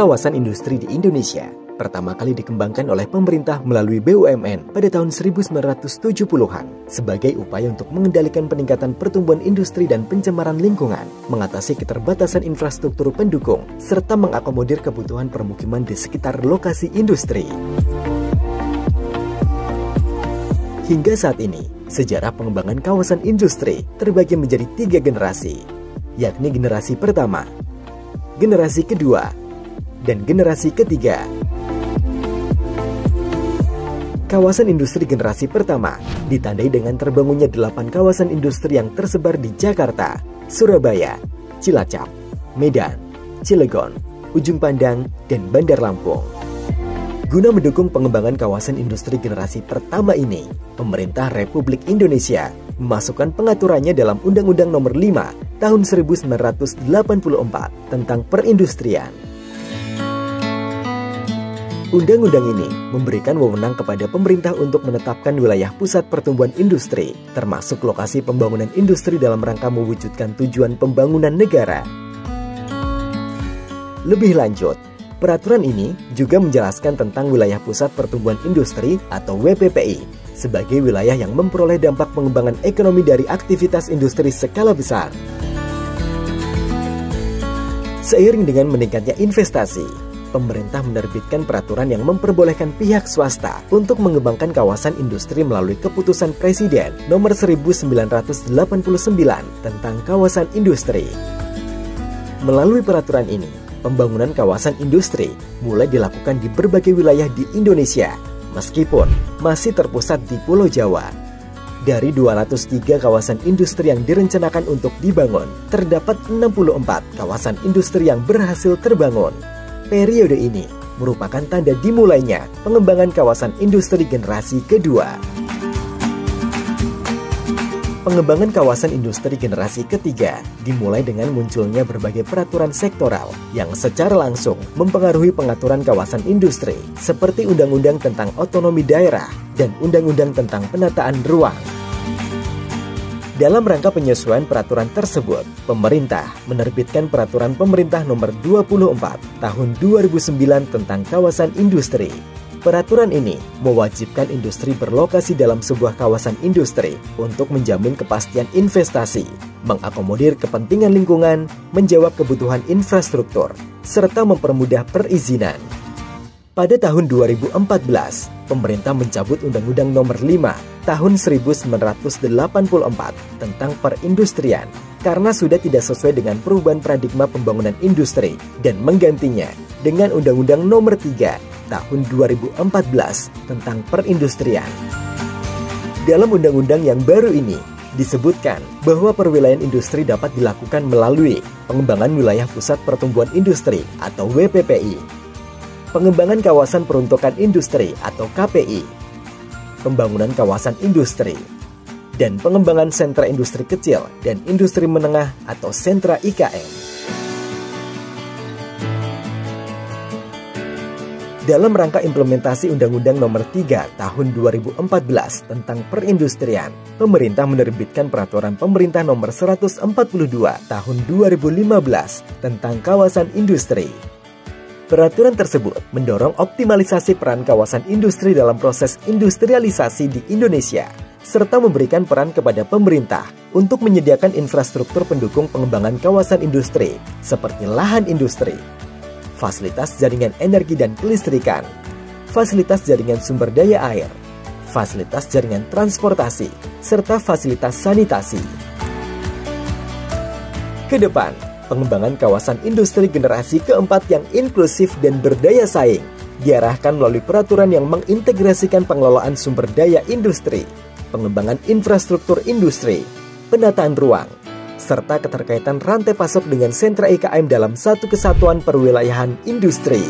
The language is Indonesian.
Kawasan industri di Indonesia pertama kali dikembangkan oleh pemerintah melalui BUMN pada tahun 1970-an sebagai upaya untuk mengendalikan peningkatan pertumbuhan industri dan pencemaran lingkungan, mengatasi keterbatasan infrastruktur pendukung, serta mengakomodir kebutuhan permukiman di sekitar lokasi industri. Hingga saat ini, sejarah pengembangan kawasan industri terbagi menjadi 3 generasi, yakni generasi pertama, generasi kedua, dan generasi ketiga. Kawasan industri generasi pertama ditandai dengan terbangunnya 8 kawasan industri yang tersebar di Jakarta, Surabaya, Cilacap, Medan, Cilegon, Ujung Pandang, dan Bandar Lampung. Guna mendukung pengembangan kawasan industri generasi pertama ini, pemerintah Republik Indonesia memasukkan pengaturannya dalam Undang-Undang Nomor 5 Tahun 1984 tentang perindustrian. Undang-undang ini memberikan wewenang kepada pemerintah untuk menetapkan wilayah pusat pertumbuhan industri, termasuk lokasi pembangunan industri dalam rangka mewujudkan tujuan pembangunan negara. Lebih lanjut, peraturan ini juga menjelaskan tentang wilayah pusat pertumbuhan industri atau WPPI sebagai wilayah yang memperoleh dampak pengembangan ekonomi dari aktivitas industri skala besar. Seiring dengan meningkatnya investasi, pemerintah menerbitkan peraturan yang memperbolehkan pihak swasta untuk mengembangkan kawasan industri melalui Keputusan Presiden Nomor 1989 tentang kawasan industri. Melalui peraturan ini, pembangunan kawasan industri mulai dilakukan di berbagai wilayah di Indonesia, meskipun masih terpusat di Pulau Jawa. Dari 203 kawasan industri yang direncanakan untuk dibangun, terdapat 64 kawasan industri yang berhasil terbangun. Periode ini merupakan tanda dimulainya pengembangan kawasan industri generasi kedua. Pengembangan kawasan industri generasi ketiga dimulai dengan munculnya berbagai peraturan sektoral yang secara langsung mempengaruhi pengaturan kawasan industri seperti Undang-Undang tentang Otonomi Daerah dan Undang-Undang tentang Penataan Ruang. Dalam rangka penyesuaian peraturan tersebut, pemerintah menerbitkan Peraturan Pemerintah Nomor 24 Tahun 2009 tentang kawasan industri. Peraturan ini mewajibkan industri berlokasi dalam sebuah kawasan industri untuk menjamin kepastian investasi, mengakomodir kepentingan lingkungan, menjawab kebutuhan infrastruktur, serta mempermudah perizinan. Pada tahun 2014, pemerintah mencabut Undang-Undang Nomor 5 Tahun 1984 tentang perindustrian karena sudah tidak sesuai dengan perubahan paradigma pembangunan industri dan menggantinya dengan Undang-Undang Nomor 3 Tahun 2014 tentang perindustrian. Dalam undang-undang yang baru ini disebutkan bahwa perwilayahan industri dapat dilakukan melalui pengembangan wilayah pusat pertumbuhan industri atau WPPI, pengembangan kawasan peruntukan industri atau KPI, pembangunan kawasan industri, dan pengembangan sentra industri kecil dan industri menengah atau sentra IKM. Dalam rangka implementasi Undang-Undang Nomor 3 Tahun 2014 tentang perindustrian, pemerintah menerbitkan Peraturan Pemerintah Nomor 142 Tahun 2015 tentang kawasan industri. Peraturan tersebut mendorong optimalisasi peran kawasan industri dalam proses industrialisasi di Indonesia, serta memberikan peran kepada pemerintah untuk menyediakan infrastruktur pendukung pengembangan kawasan industri seperti lahan industri, fasilitas jaringan energi dan kelistrikan, fasilitas jaringan sumber daya air, fasilitas jaringan transportasi, serta fasilitas sanitasi. Kedepan, pengembangan kawasan industri generasi keempat yang inklusif dan berdaya saing diarahkan melalui peraturan yang mengintegrasikan pengelolaan sumber daya industri, pengembangan infrastruktur industri, penataan ruang, serta keterkaitan rantai pasok dengan sentra IKM dalam satu kesatuan perwilayahan industri.